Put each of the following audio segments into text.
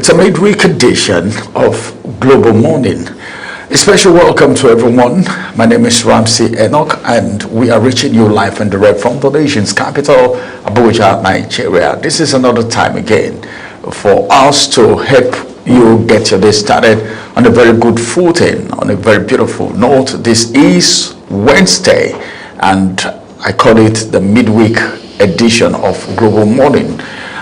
It's a midweek edition of Global Morning. A special welcome to everyone. My name is Ramsey Enoch, and we are reaching you live and direct from the nation's capital, Abuja, Nigeria. This is another time again for us to help you get your day started on a very good footing, on a very beautiful note. This is Wednesday, and I call it the midweek edition of Global Morning.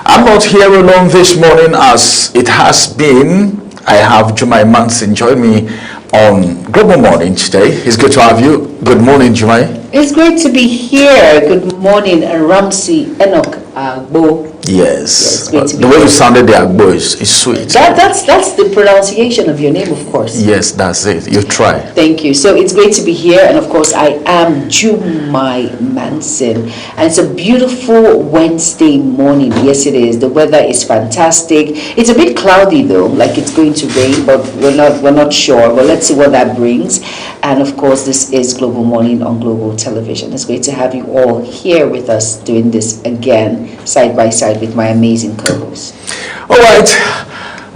I'm not here alone this morning as it has been. I have Jumai Manson join me on Global Morning today. It's good to have you. Good morning, Jumai. It's great to be here. Good morning, Ramsey Enoch Agbo. Yes, the way you sounded the Agbo is sweet. That's the pronunciation of your name, of course. Yes, that's it. You try. Thank you. So it's great to be here, and of course I am Jumai Manson, and it's a beautiful Wednesday morning. Yes, it is. The weather is fantastic. It's a bit cloudy though, like it's going to rain, but we're not sure. But let's see what that brings. And of course, this is Global Morning on Global Television. It's great to have you all here with us doing this again, side by side with my amazing co-host. All right,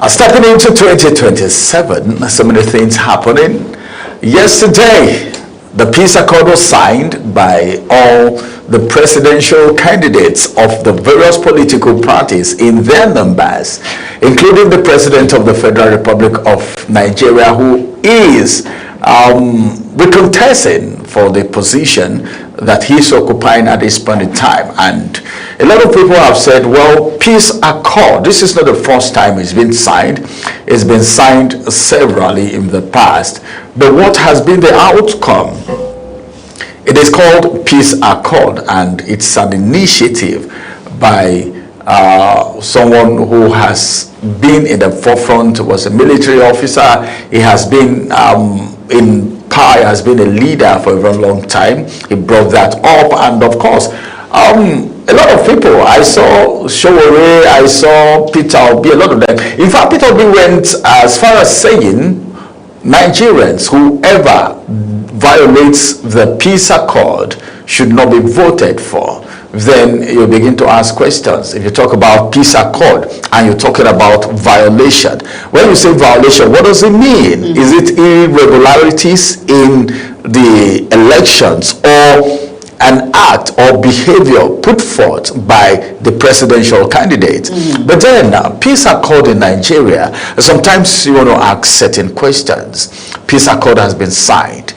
stepping into 2027, so many things happening. Yesterday, the peace accord was signed by all the presidential candidates of the various political parties in their numbers, including the President of the Federal Republic of Nigeria, who is recontesting for the position that he's occupying at this point in time. And a lot of people have said, well, peace accord, this is not the first time it's been signed. It's been signed severally in the past. But what has been the outcome? It is called Peace Accord, and it's an initiative by someone who has been in the forefront, was a military officer. He has been in power, has been a leader for a very long time. He brought that up, and of course, a lot of people, I saw Showore, I saw Peter Obi, a lot of them. In fact, Peter Obi went as far as saying, Nigerians, whoever violates the peace accord should not be voted for. Then you begin to ask questions. If you talk about peace accord and you're talking about violation, when you say violation, what does it mean? Mm-hmm. Is it irregularities in the elections, or an act or behavior put forth by the presidential candidate? Mm-hmm. But then peace accord in Nigeria, sometimes you want to ask certain questions. Peace accord has been signed.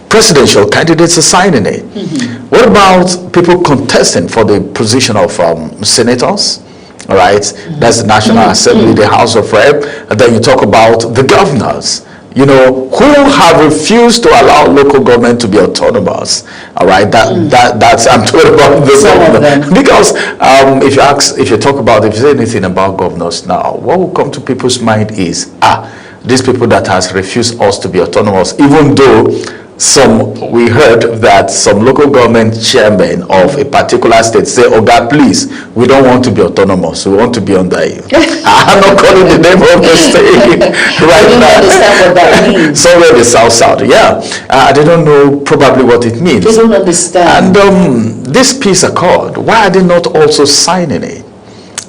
Presidential candidates are signing it. Mm-hmm. What about people contesting for the position of senators? All right, mm-hmm. That's the National Assembly, the House of Rep. And then you talk about the governors, you know, who have refused to allow local government to be autonomous. All right, that's I'm talking about the governor. Because if you say anything about governors now, what will come to people's mind is these people that has refused us to be autonomous, even though we heard that some local government chairmen of a particular state say, "Oh God, please, we don't want to be autonomous. We want to be under you." I'm not calling the name of the state right now. Understand what that means. Somewhere in the south, yeah. They don't know probably what it means. They don't understand. And this peace accord, why are they not also signing it?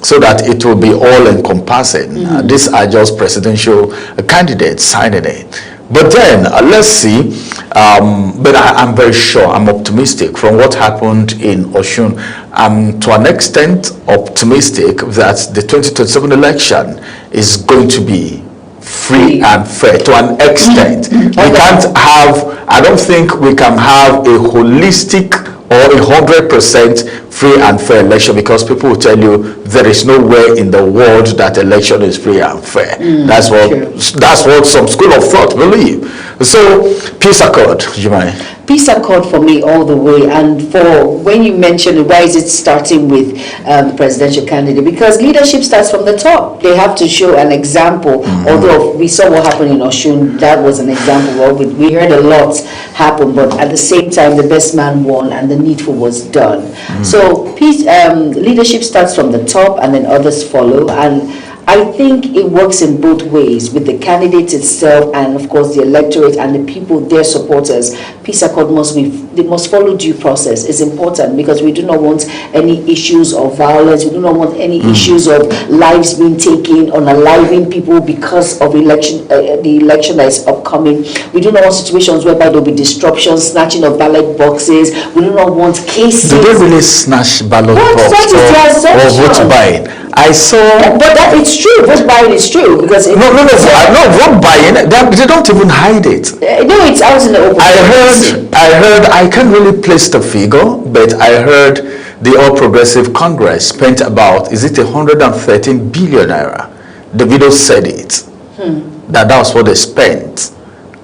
So that it will be all encompassing. Mm-hmm. These are just presidential candidates signing it. But then, let's see, but I'm very sure, I'm optimistic from what happened in Osun. I'm to an extent optimistic that the 2027 election is going to be free and fair to an extent. I don't think we can have a holistic or 100% free and fair election, because people will tell you there is no way in the world that election is free and fair. That's what some school of thought believe. So peace accord, Jumai. Peace accord for me all the way. And for when you mentioned why is it starting with the presidential candidate, because leadership starts from the top. They have to show an example. Mm-hmm. Although we saw what happened in Osun, that was an example. Well, we heard a lot happen, but at the same time the best man won and the needful was done. Mm-hmm. So peace leadership starts from the top, and then others follow. And I think it works in both ways, with the candidate itself and of course the electorate and the people, their supporters. Peace accord they must follow due process. It's important because we do not want any issues of violence. We do not want any issues of lives being taken, unaliving people because of the election that is upcoming. We do not want situations whereby there will be disruption, snatching of ballot boxes. We do not want cases. Do they really snatch ballot boxes or vote buying? I saw, but that it's true. Vote buying is true because no, vote buying. They don't even hide it. No, it's out in the open. I heard. I can't really place the figure, but I heard the All Progressive Congress spent about, is it 113 billion naira? Davido said it. That was what they spent.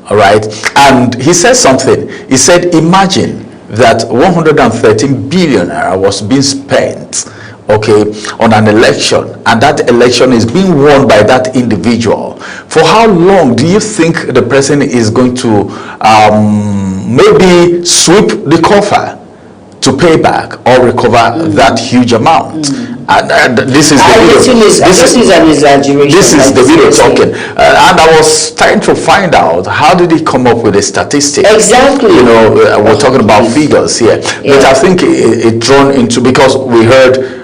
All right, and he said something. He said, imagine that 113 billion naira was being spent, okay, on an election, and that election is being won by that individual. For how long do you think the person is going to maybe sweep the coffer to pay back or recover that huge amount? And this is the video. This is an exaggeration. This is the video talking. And I was trying to find out, how did he come up with the statistics? Exactly. You know, we're talking about figures here. Yeah. But I think it drawn into, because we heard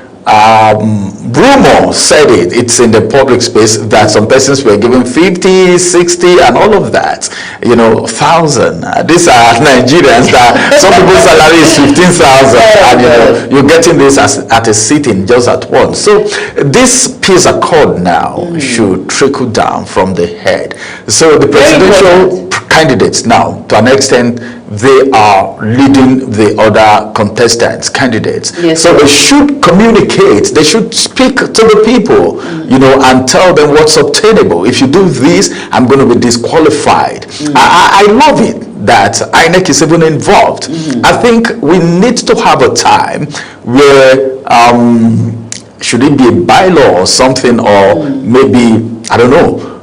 rumor said it's in the public space that some persons were given 50, 60 and all of that, you know, 1,000. These are Nigerians that some people's salary is 15,000 and you know, you're getting this at a sitting just at once. So this peace accord now should trickle down from the head. So the presidential candidates now, to an extent, they are leading the other contestants, candidates. Yes, so they should communicate, they should speak to the people, you know, and tell them what's obtainable. If you do this, I'm going to be disqualified. I love it that INEC is even involved. I think we need to have a time where, should it be a bylaw or something, or maybe, I don't know,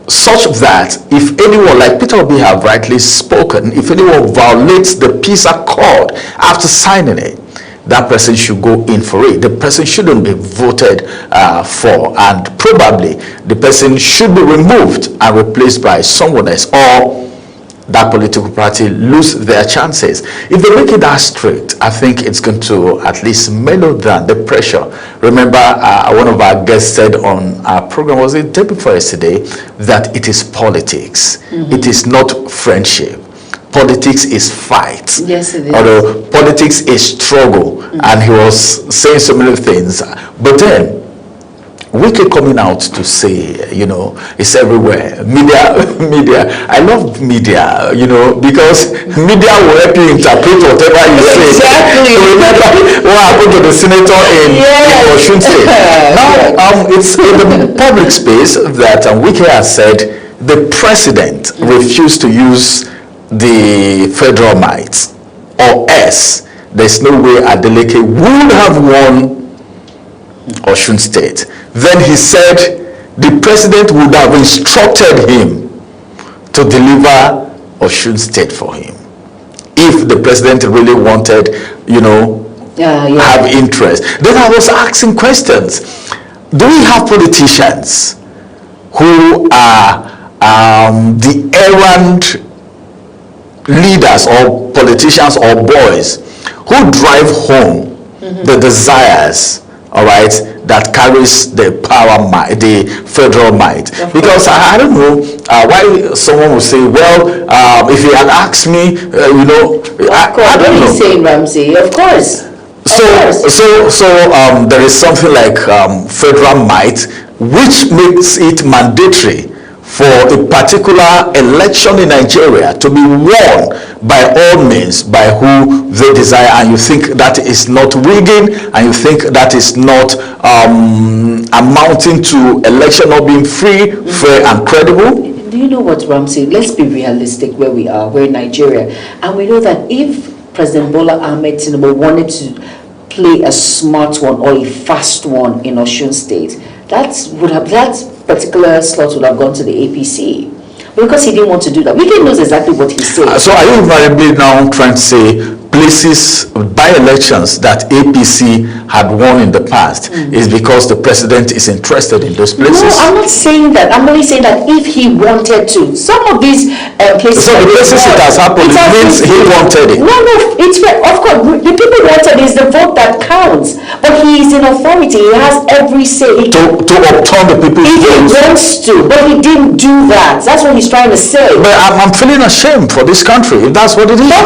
such that if anyone, like Peter Obi have rightly spoken, if anyone violates the peace accord after signing it, that person should go in for it. The person shouldn't be voted for, and probably the person should be removed and replaced by someone else, or that political party lose their chances. If they make it that strict, I think it's going to at least mellow down the pressure. Remember, one of our guests said on our program, was it day before yesterday, that it is politics. It is not friendship. Politics is fight. Yes, it is. Although politics is struggle. And he was saying so many things. But then, Wike coming out to say, you know, it's everywhere. Media. I love media, you know, because media will help you interpret whatever you say. Exactly. So remember what happened to the senator in Osun State. Now, it's in the public space that Wike has said the president refused to use the federal might, or else there's no way Adeleke would have won Osun State. Then he said the president would have instructed him to deliver Osun State for him if the president really wanted, you know, have interest. Then I was asking questions. Do we have politicians who are the errand leaders or politicians or boys who drive home the desires, all right, that carries the power, the federal might? Because I don't know why someone will say, well, if you had asked me, you know, I don't know. What are you saying, Ramsey? Of course. So there is something like federal might, which makes it mandatory for a particular election in Nigeria to be won by all means by who they desire, and you think that is not rigging, and you think that is not amounting to election not being free, fair and credible? Do you know what, Ramsey? Let's be realistic where we are. We're in Nigeria, and we know that if President Bola Ahmed Tinubu wanted to play a smart one or a fast one in Osun State, that particular slot would have gone to the APC, because he didn't want to do that. Wike knows exactly what he's saying. So are you invariably now trying to say, play races, by-elections that APC had won in the past is because the president is interested in those places. No, I'm not saying that. I'm only saying that if he wanted to, some of these places. So the places it has happened, it means he wanted it. No, it's of course the people wanted is the vote that counts. But he is in authority. He has every say. To upturn the people's If he votes. wants to, but he didn't do that. That's what he's trying to say. But I'm feeling ashamed for this country if that's what it is. But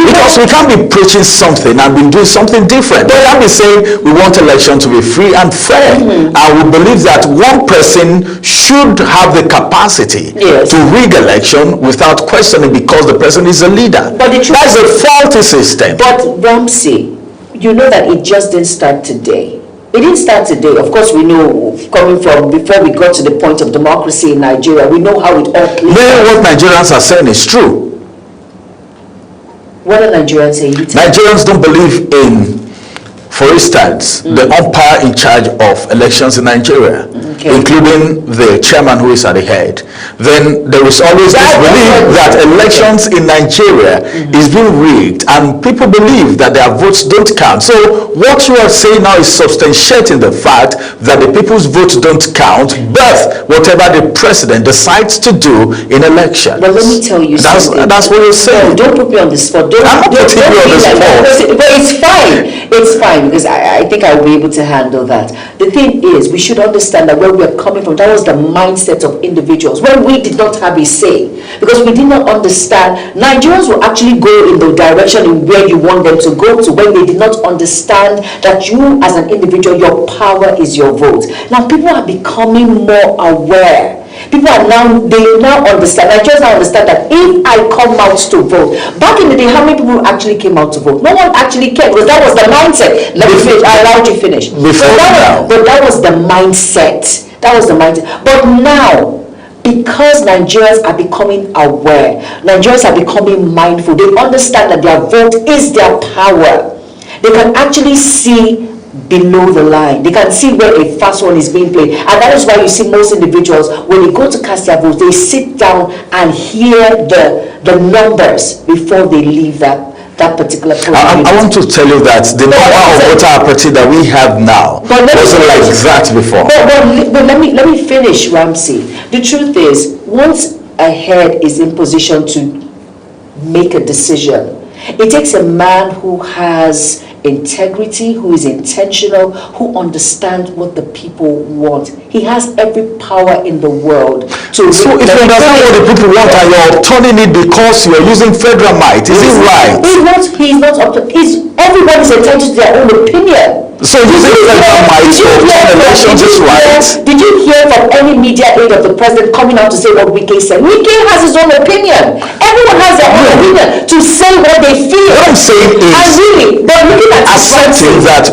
because we can't be preaching something and be doing something different. We can't be saying we want election to be free and fair. And we believe that one person should have the capacity to rig election without questioning because the person is a leader. But that's a faulty system. But Ramsey, you know that it just didn't start today. It didn't start today. Of course, we know, coming from before we got to the point of democracy in Nigeria, we know how it all played. Maybe what Nigerians are saying is true. What are Nigerians saying? Nigerians don't believe in, for instance, the umpire in charge of elections in Nigeria, including the chairman who is at the head. Then there is always this belief that elections in Nigeria is being rigged, and people believe that their votes don't count. So what you are saying now is substantiating the fact that the people's votes don't count, but whatever the president decides to do in elections. Well, let me tell you something. That's what you're saying. No, don't put me on the spot. I'm not putting you on the spot. But it's fine. It's fine because I think I'll be able to handle that. The thing is, we should understand that where we're coming from, that was the mindset of individuals when we did not have a say, because we did not understand. Nigerians will actually go in the direction in where you want them to go to when they did not understand that you as an individual, your power is your vote. Now people are becoming more aware. People are they now understand. Nigerians now understand that if I come out to vote, back in the day, how many people actually came out to vote? No one actually cared, because that was the mindset. Let me finish. I allowed you finish. But that was the mindset. That was the mindset. But now, because Nigerians are becoming aware, Nigerians are becoming mindful, they understand that their vote is their power. They can actually see below the line. They can see where a fast one is being played. And that is why you see most individuals, when they go to cast their votes, they sit down and hear the numbers before they leave that particular point. I want to tell you that the number of voter apathy that we have now wasn't like that before. But let me finish, Ramsey. The truth is, once a head is in position to make a decision, it takes a man who has integrity, who is intentional, who understands what the people want. He has every power in the world to. So if you understand what the people want and you're turning it because you're using federal might, is it right? He's not up to. Everybody's entitled to their own opinion. So using federal might to turn elections is right. Did you hear from any media aid of the president coming out to say what Wike said? Wike has his own opinion. Everyone has their own opinion to say what they feel. What I'm saying is, and really, they're looking at accepting that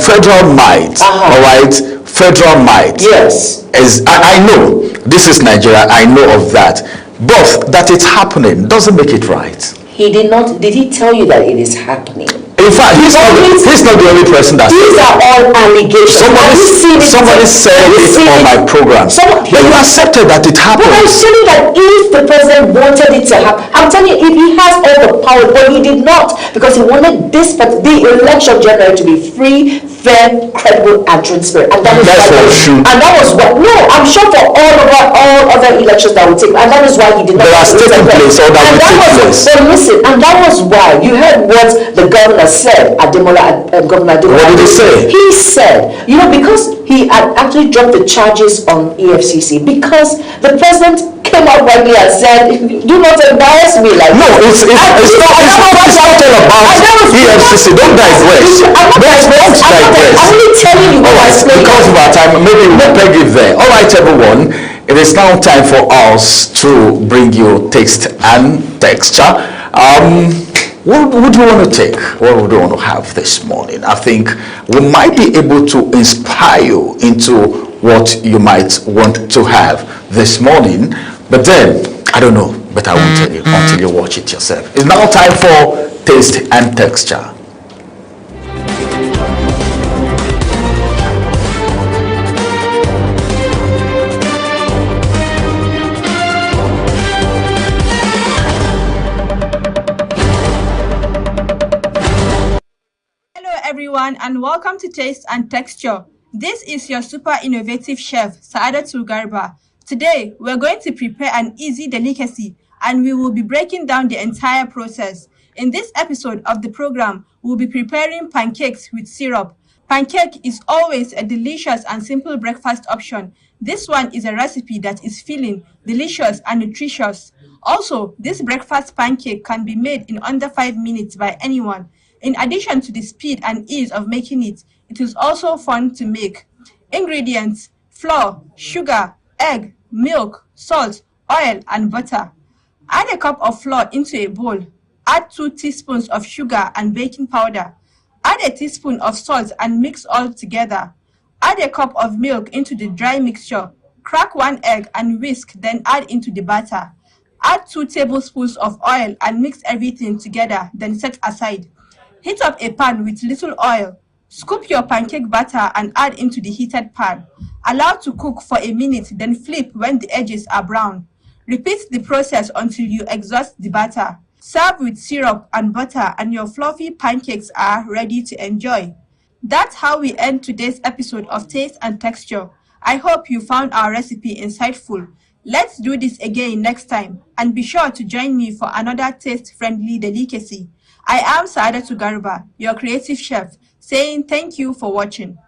federal might, all right, federal might. Yes. I know this is Nigeria. I know of that, but that it's happening doesn't make it right. He did not. Did he tell you that it is happening? In fact, he's not the only person that these are all allegations. Somebody said it on my program. But you accepted that it happened. But I'm saying that if the president wanted it to happen, I'm telling you, if he has all the power, but he did not, because he wanted the election January to be free, fair, credible, and transparent. And that was what. No, I'm sure for all other elections that would take, and that is why he did not. They are taking place, or that will take place. But listen, and that was why you heard what the governor said, Governor Ademola. What did he say? He said, because he had actually dropped the charges on EFCC, because the president came out rightly and said, do not embarrass me like no, it's not all about EFCC. Don't digress. Don't digress. I'm only telling you what I explained. Because of our time, maybe we'll peg it there. All right, everyone. It is now time for us to bring you taste and texture. What would you want to take? What would you want to have this morning? I think we might be able to inspire you into what you might want to have this morning. But then, I don't know, but I won't tell you until you watch it yourself. It's now time for taste and texture. everyone, and welcome to Taste and Texture. This is your super innovative chef, Saadatu Garba. Today, we're going to prepare an easy delicacy and we will be breaking down the entire process. In this episode of the program, we'll be preparing pancakes with syrup. Pancake is always a delicious and simple breakfast option. This one is a recipe that is filling, delicious, and nutritious. Also, this breakfast pancake can be made in under 5 minutes by anyone. In addition to the speed and ease of making it, it is also fun to make. Ingredients: flour, sugar, egg, milk, salt, oil, and butter. Add a cup of flour into a bowl. Add 2 teaspoons of sugar and baking powder. Add a teaspoon of salt and mix all together. Add a cup of milk into the dry mixture. Crack 1 egg and whisk, then add into the batter. Add 2 tablespoons of oil and mix everything together, then set aside. Heat up a pan with little oil. Scoop your pancake batter and add into the heated pan. Allow to cook for a minute, then flip when the edges are brown. Repeat the process until you exhaust the batter. Serve with syrup and butter and your fluffy pancakes are ready to enjoy. That's how we end today's episode of Taste and Texture. I hope you found our recipe insightful. Let's do this again next time, and be sure to join me for another taste-friendly delicacy. I am Saadatu Garba, your creative chef, saying thank you for watching.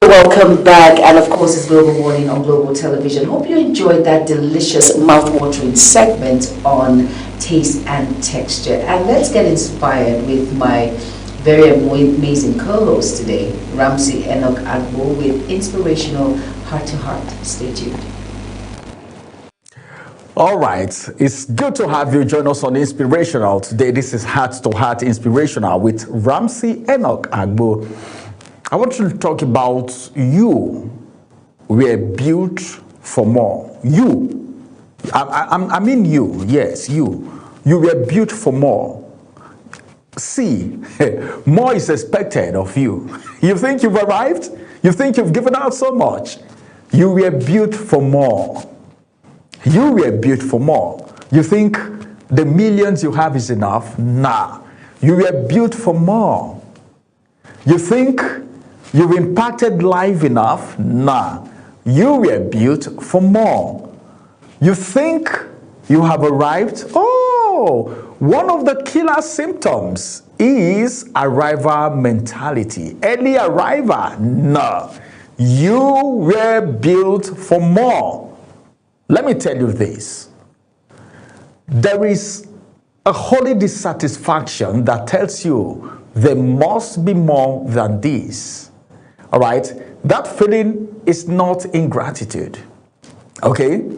Welcome back, and of course, it's Global Morning on Global Television. Hope you enjoyed that delicious, mouth-watering segment on taste and texture. And let's get inspired with my very amazing co-host today, Ramsey Enoch Agbo, with inspirational heart-to-heart. Stay tuned. All right, it's good to have you join us on Inspirational. Today, this is Heart to Heart Inspirational with Ramsey Enoch Agbo. I want to talk about you were built for more. You, I mean you, yes, you were built for more. See, more is expected of you. You think you've arrived? You think you've given out so much? You were built for more. You were built for more. You think the millions you have is enough? Nah. You were built for more. You think you've impacted life enough? Nah. You were built for more. You think you have arrived? Oh, one of the killer symptoms is arrival mentality. Early arrival? No. You were built for more. Let me tell you this. There is a holy dissatisfaction that tells you there must be more than this. All right, that feeling is not ingratitude. Okay,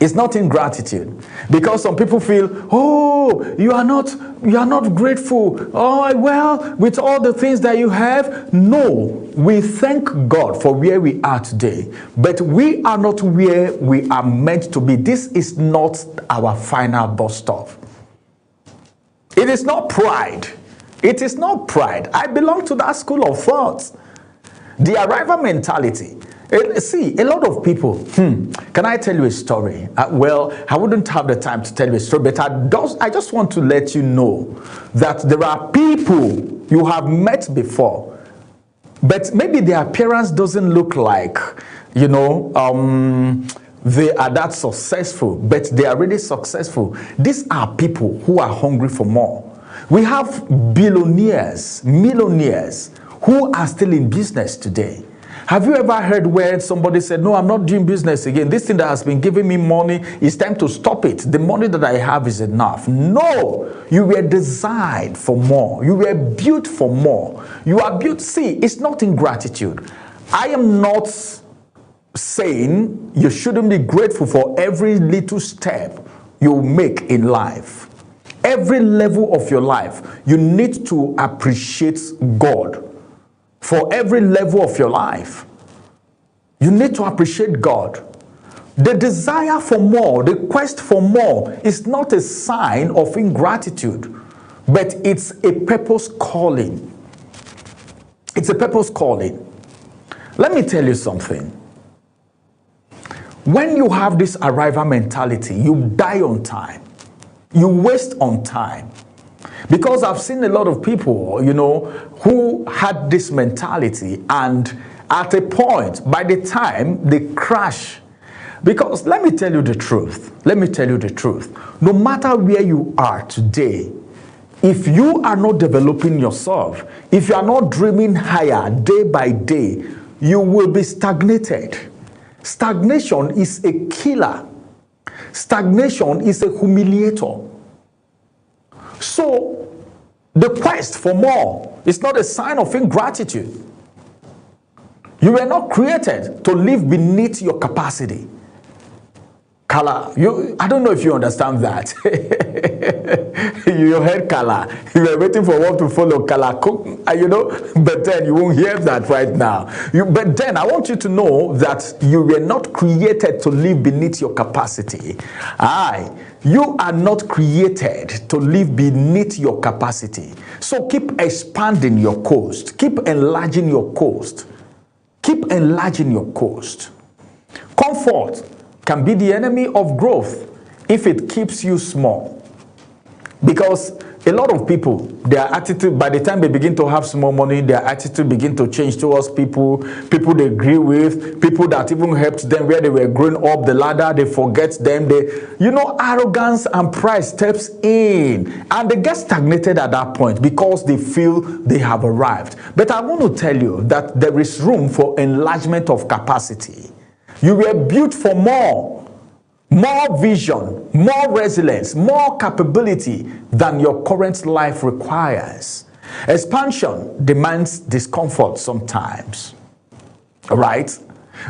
it's not ingratitude, because some people feel, oh, you are not grateful. Oh, well, with all the things that you have. No, we thank God for where we are today, but we are not where we are meant to be. This is not our final bus stop. It is not pride. It is not pride. I belong to that school of thought. The arrival mentality. See, a lot of people, can I tell you a story? Well, I wouldn't have the time to tell you a story, but I just want to let you know that there are people you have met before, but maybe their appearance doesn't look like, they are that successful, but they are really successful. These are people who are hungry for more. We have billionaires, millionaires, who are still in business today. Have you ever heard where somebody said, no, I'm not doing business again. This thing that has been giving me money, it's time to stop it. The money that I have is enough. No, you were designed for more. You were built for more. You are built. See, it's not ingratitude. I am not saying you shouldn't be grateful for every little step you make in life. Every level of your life, you need to appreciate God for every level of your life. You need to appreciate God. The desire for more, the quest for more is not a sign of ingratitude, but it's a purpose calling. It's a purpose calling. Let me tell you something. When you have this arrival mentality, you die on time. You waste on time. Because I've seen a lot of people, who had this mentality, and at a point, by the time they crash, because let me tell you the truth. No matter where you are today, if you are not developing yourself, if you are not dreaming higher day by day, you will be stagnated. Stagnation is a killer. Stagnation is a humiliator. So, the quest for more is not a sign of ingratitude. You were not created to live beneath your capacity. Kala, I don't know if you understand that. You heard Kala. You were waiting for one to follow Kala, but then you won't hear that right now. But then I want you to know that you were not created to live beneath your capacity. You are not created to live beneath your capacity. So keep expanding your coast. Keep enlarging your coast. Keep enlarging your coast. Comfort can be the enemy of growth if it keeps you small. Because a lot of people, their attitude, by the time they begin to have small money, their attitude begin to change towards people they agree with, people that even helped them where they were growing up the ladder, they forget them. Arrogance and pride steps in, and they get stagnated at that point because they feel they have arrived. But I want to tell you that there is room for enlargement of capacity. You were built for more vision, more resilience, more capability than your current life requires. Expansion demands discomfort sometimes. All right?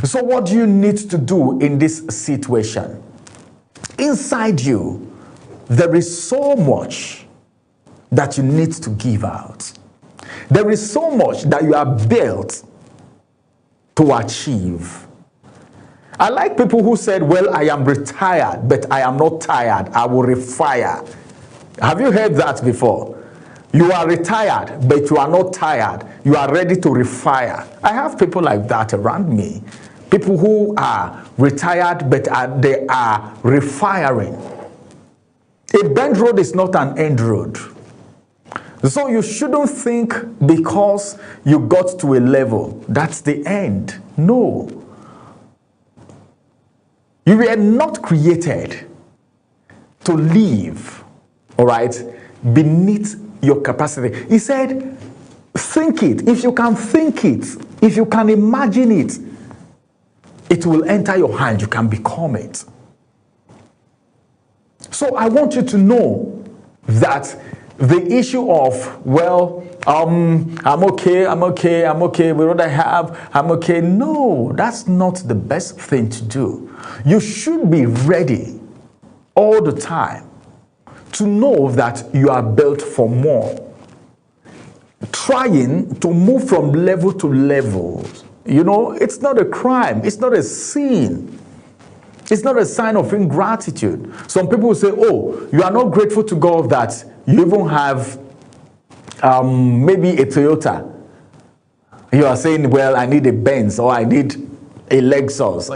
So what do you need to do in this situation? Inside you, there is so much that you need to give out. There is so much that you are built to achieve. I like people who said, well, I am retired, but I am not tired. I will refire. Have you heard that before? You are retired, but you are not tired. You are ready to refire. I have people like that around me. People who are retired, but they are refiring. A bend road is not an end road. So you shouldn't think because you got to a level, that's the end. No. You were not created to live, all right, beneath your capacity. He said, think it. If you can think it, if you can imagine it, it will enter your hand. You can become it. So I want you to know that the issue of, well, I'm okay with what I have, I'm okay. No, that's not the best thing to do. You should be ready all the time to know that you are built for more. Trying to move from level to level, it's not a crime, it's not a sin. It's not a sign of ingratitude. Some people will say, oh, you are not grateful to God that you even have maybe a Toyota. You are saying, well, I need a Benz or I need a Lexus,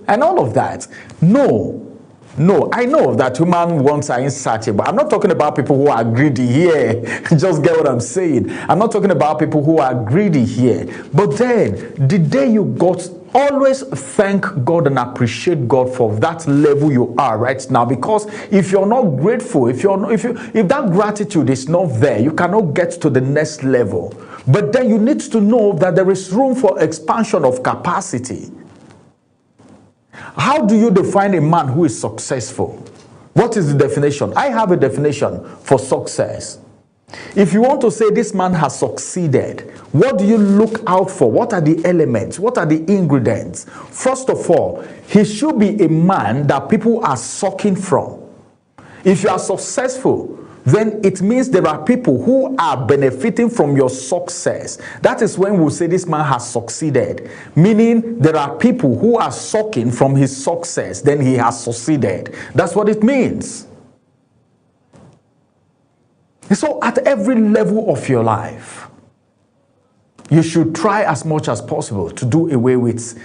and all of that. No, I know that human wants are insatiable. I'm not talking about people who are greedy here. Just get what I'm saying. I'm not talking about people who are greedy here. But then, the day you got, always thank God and appreciate God for that level you are right now. Because if you're not grateful, if that gratitude is not there, you cannot get to the next level. But then you need to know that there is room for expansion of capacity. How do you define a man who is successful? What is the definition? I have a definition for success. If you want to say this man has succeeded, what do you look out for? What are the elements? What are the ingredients? First of all, he should be a man that people are sucking from. If you are successful, then it means there are people who are benefiting from your success. That is when we say this man has succeeded, meaning there are people who are sucking from his success, then he has succeeded. That's what it means. So at every level of your life, you should try as much as possible to do away with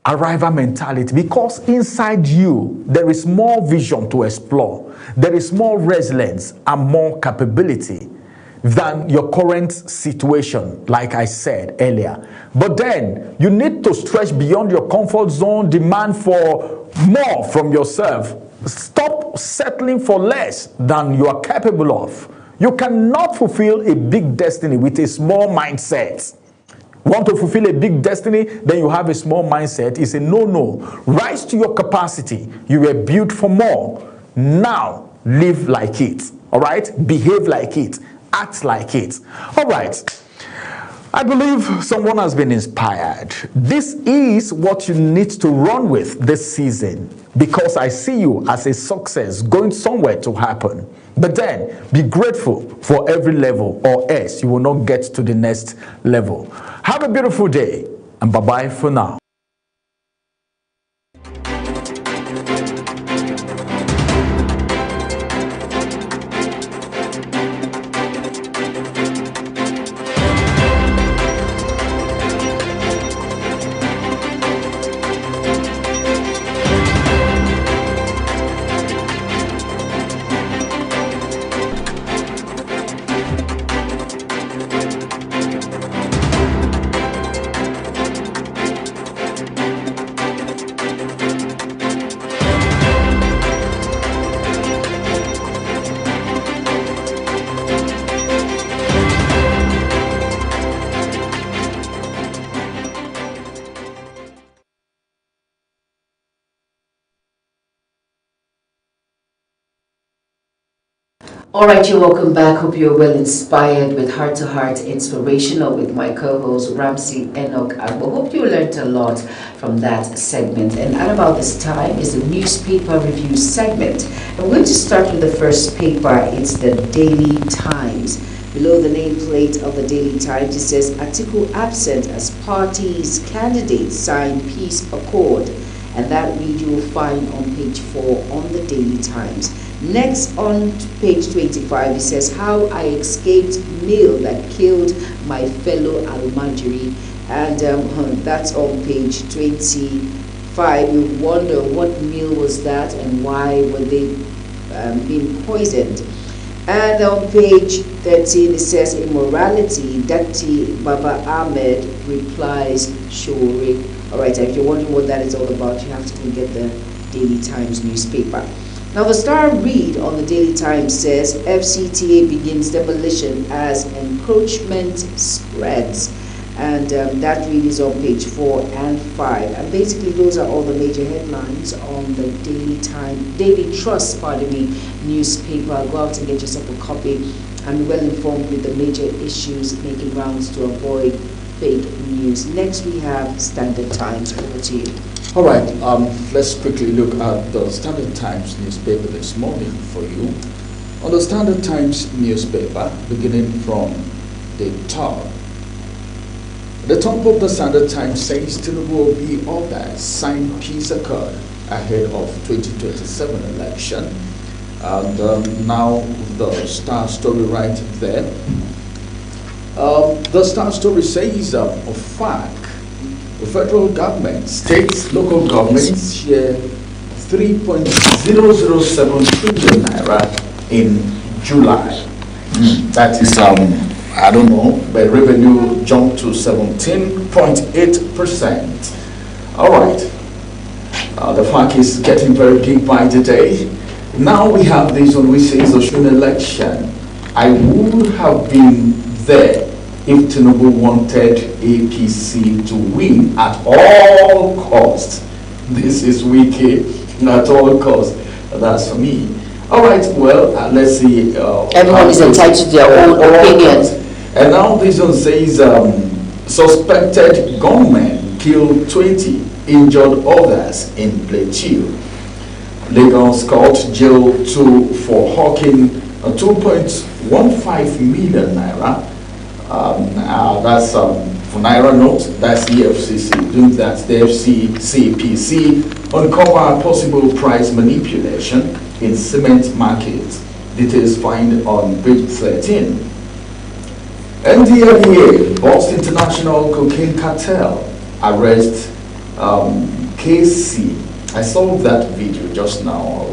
arrival mentality, because inside you there is more vision to explore, there is more resilience and more capability than your current situation, like I said earlier. But then you need to stretch beyond your comfort zone, demand for more from yourself. Stop settling for less than you are capable of. You cannot fulfill a big destiny with a small mindset. Want to fulfill a big destiny, then you have a small mindset. It's a no. Rise to your capacity. You were built for more. Now, live like it. All right? Behave like it. Act like it. All right. I believe someone has been inspired. This is what you need to run with this season, because I see you as a success going somewhere to happen. But then be grateful for every level, or else you will not get to the next level. Have a beautiful day, and bye-bye for now. All right, you're welcome back. Hope you're well inspired with Heart to Heart Inspirational with my co-host Ramsey Enoch. I hope you learned a lot from that segment. And at about this time is the newspaper review segment. I'm going to start with the first paper. It's the Daily Times. Below the nameplate of the Daily Times, it says, Atiku absent as party's candidates sign peace accord. And that read you will find on page 4 on the Daily Times. Next, on page 25, it says, How I Escaped Meal That Killed My Fellow Almajiri. And that's on page 25. You wonder what meal was that and why were they being poisoned. And on page 13, it says, Immorality, Dati Baba Ahmed replies, Shuri. All right, if you're wondering what that is all about, you have to go get the Daily Times newspaper. Now, the Star read on the Daily Times says, FCTA begins demolition as encroachment spreads. And that read is on page 4 and 5. And basically, those are all the major headlines on the Daily Trust, newspaper. Go out and get yourself a copy and be well informed with the major issues making rounds to avoid fake news. Next, we have Standard Times. Over to you. All right, let's quickly look at the Standard Times newspaper this morning for you. On the Standard Times newspaper, beginning from the top of the Standard Times says Tinubu Obi others sign peace accord ahead of 2027 election. And now the Star story right there. The Star story says, of fact, the federal government, states, local governments share 3.007 trillion naira in July. That is, I don't know, but revenue jumped to 17.8%. All right. The FAQ is getting very deep by the day. Now we have this one which says Osun election. I would have been there if Tinubu wanted APC to win at all costs. This is wiki, at all costs. That's for me. All right, well, let's see. Everyone is entitled to their own opinion. And now this one says, suspected gunmen killed 20, injured others in Plateau. Lagos court jailed 2 for hawking 2.15 million naira. That's for naira notes. That's EFCC doing that. The FCCPC uncover possible price manipulation in cement markets. Details find on page 13. NDLEA Boss International Cocaine Cartel arrest KC. I saw that video just now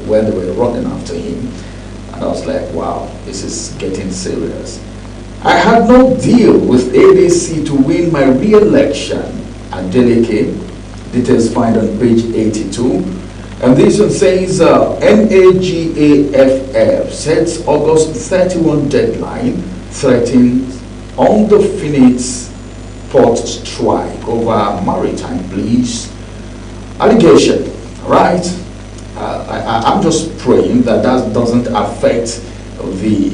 when they were running after him, and I was like, wow, this is getting serious. I had no deal with ADC to win my re-election at Deleke. Details find on page 82. And this one says NAGAFF sets August 31 deadline, threatening undefinite port strike over maritime police allegation. Right? I'm just praying that doesn't affect the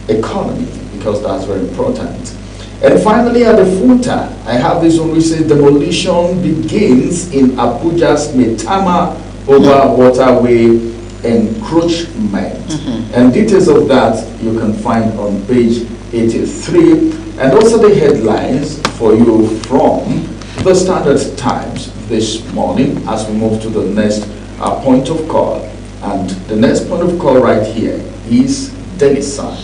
economy, because that's very important. And finally, at the footer, I have this one which says demolition begins in Abuja's Metama over waterway encroachment. And details of that you can find on page 83. And also the headlines for you from the Standard Times this morning as we move to the next point of call. And the next point of call right here is Daily Sun.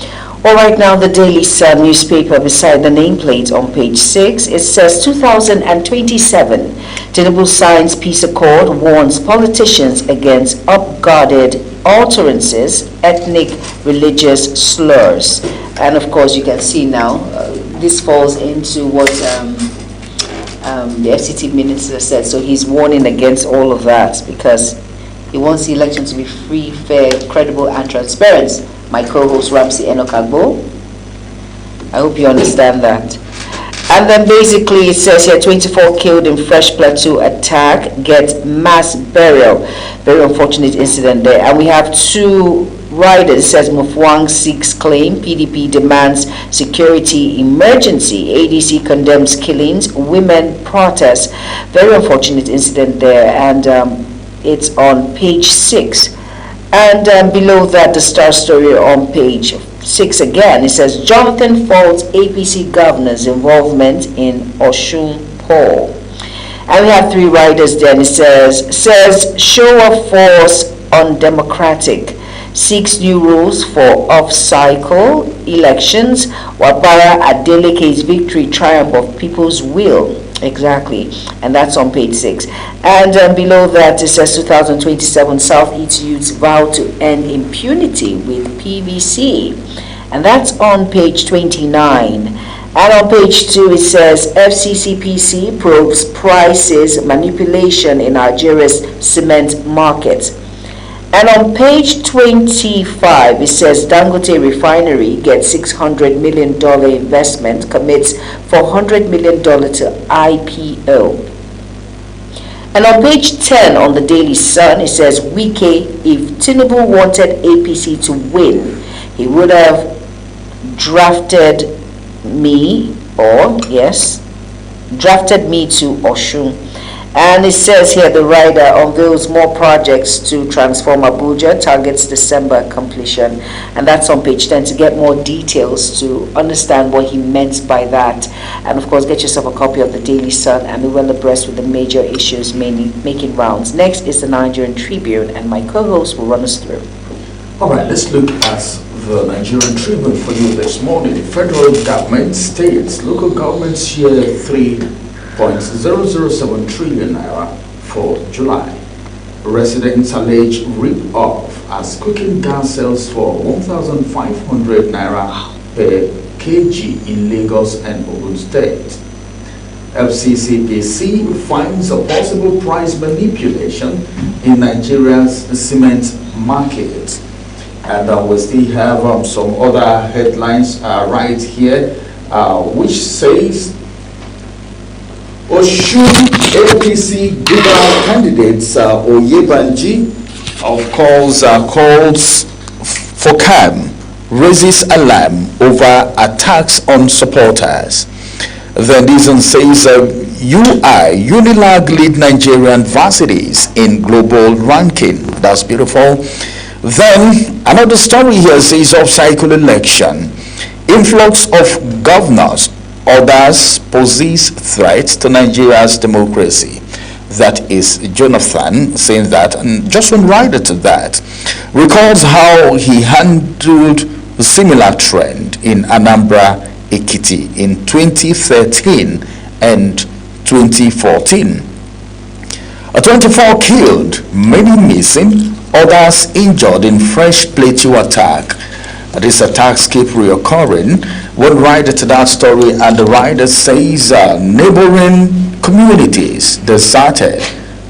Well, right now, the Daily Sun newspaper, beside the nameplate on page 6, it says 2027, Tinubu signs peace accord, warns politicians against upguarded utterances, ethnic, religious slurs. And of course, you can see now, this falls into what the FCT minister said. So he's warning against all of that because he wants the election to be free, fair, credible, and transparent. My co-host Ramsey Enokagbo. I hope you understand that. And then basically it says here 24 killed in Fresh Plateau attack, get mass burial. Very unfortunate incident there. And we have 2 riders. It says Mufwang seeks claim, PDP demands security emergency, ADC condemns killings, women protest. Very unfortunate incident there, and it's on page 6. And below that, the Star story on page 6 again. It says, Jonathan faults APC governor's involvement in Osun poll. And we have 3 riders then. It says show of force undemocratic, seeks new rules for off-cycle elections, Wabara Adeleke's victory triumph of people's will. Exactly, and that's on page 6. And below that it says 2027 Southeast youths vow to end impunity with PVC, and that's on page 29. And on page 2 it says FCCPC probes prices manipulation in Nigeria's cement market. And on page 25, it says Dangote Refinery gets $600 million investment, commits $400 million to IPO. And on page 10 on the Daily Sun, it says Wike, if Tinubu wanted APC to win, he would have drafted me to Osun. And it says here the rider unveils more projects to transform Abuja, targets December completion. And that's on page 10 to get more details to understand what he meant by that. And of course, get yourself a copy of the Daily Sun and be well abreast with the major issues making rounds. Next is the Nigerian Tribune, and my co-host will run us through. All right, let's look at the Nigerian Tribune for you this morning. The federal government, states, local governments share 3.007 trillion naira for July. Residents allege rip-off as cooking gas sells for 1,500 naira per kg in Lagos and Ogun State. FCCPC finds a possible price manipulation in Nigeria's cement market. And we still have some other headlines right here, which says Osun APC gubernatorial candidates Oyebanji calls for calm, raises alarm over attacks on supporters. The reason says Unilag lead Nigerian varsities in global ranking. That's beautiful. Then another story here says off-cycle election. Influx of governors, others poses threats to Nigeria's democracy. That is Jonathan saying that, and just one rider to that recalls how he handled a similar trend in Anambra, Ekiti in 2013 and 2014. 24 killed, many missing, others injured in fresh Plateau attack. These attacks keep reoccurring. One rider to that story, and the rider says neighboring communities deserted.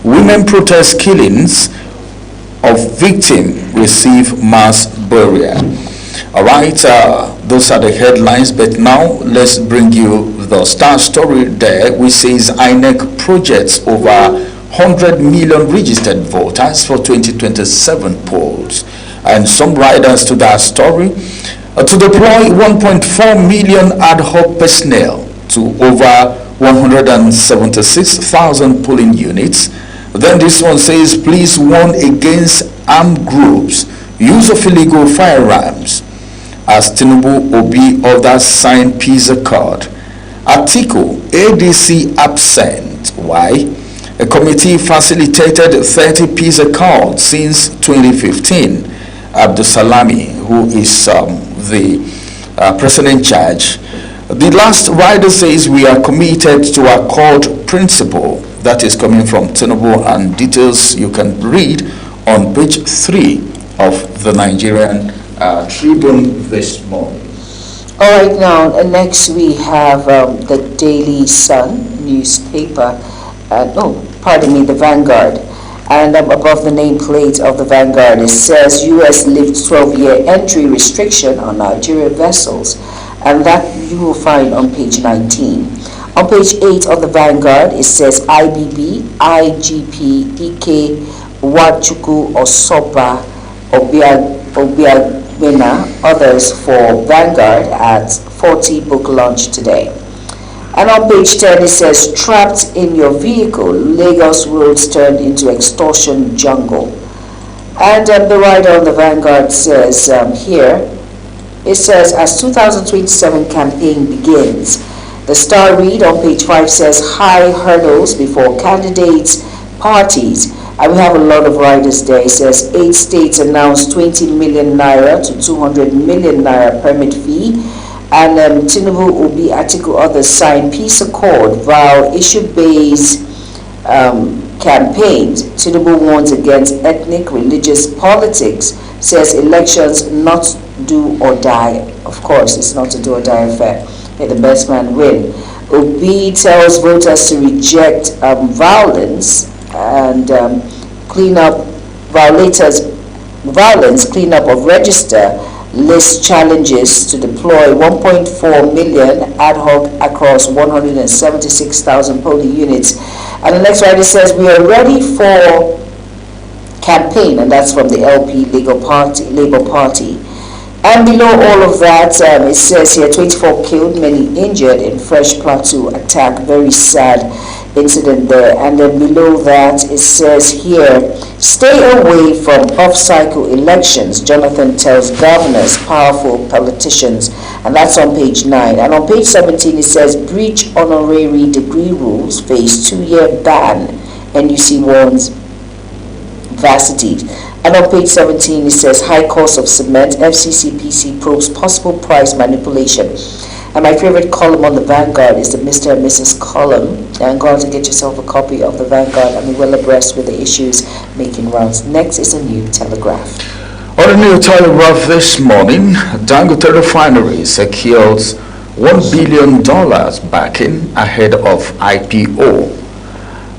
Women protest killings of victims receive mass burial. All right, those are the headlines, but now let's bring you the star story there, which says INEC projects over 100 million registered voters for 2027 polls. And some riders to that story, to deploy 1.4 million ad hoc personnel to over 176,000 polling units. Then this one says, please warn against armed groups, use of illegal firearms. As Tinubu Obi others sign peace accord. Atiku, ADC absent. Why? A committee facilitated 30 peace accords since 2015. Abdusalami, who is the president in charge. The last rider says we are committed to accord principle. That is coming from Tinubu, and details you can read on page 3 of the Nigerian Tribune this morning. All right, now next we have the Daily Sun newspaper. The Vanguard. And above the nameplate of the Vanguard, it says U.S. lifts 12-year entry restriction on Nigerian vessels. And that you will find on page 19. On page 8 of the Vanguard, it says IBB, IGP, Ike, Wachuku, Osoba, Obiagwena, others for Vanguard at 40 book launch today. And on page 10 it says, trapped in your vehicle, Lagos roads turned into extortion jungle. And the writer on the Vanguard says here, it says, as 2027 campaign begins, the Star read on page 5 says, high hurdles before candidates, parties. And we have a lot of riders there. It says, 8 states announced 20 million naira to 200 million naira permit fee. And Tinubu, Obi, Atiku, others sign peace accord, vow issue-based campaigns. Tinubu warns against ethnic, religious politics, says elections not do or die. Of course, it's not a do or die affair. May the best man win. Obi tells voters to reject violence and clean up violence, clean up of register. List challenges to deploy 1.4 million ad hoc across 176,000 polling units. And the next writer says, we are ready for campaign, and that's from the LP Labour Party. And below all of that, it says here, 24 killed, many injured in fresh Plateau attack. Very sad incident there. And then below that, it says here, stay away from off-cycle elections, Jonathan tells governors, powerful politicians. And that's on page 9. And on page 17, it says, breach honorary degree rules, face 2-year ban, NUC warns varsity. And on page 17, it says, high cost of cement, FCCPC probes possible price manipulation. And my favorite column on the Vanguard is the Mr. and Mrs. column. And go out and get yourself a copy of the Vanguard and be well abreast with the issues making rounds. Next is a New Telegraph. On the New Telegraph this morning, Dangote Refinery secures $1 billion backing ahead of IPO.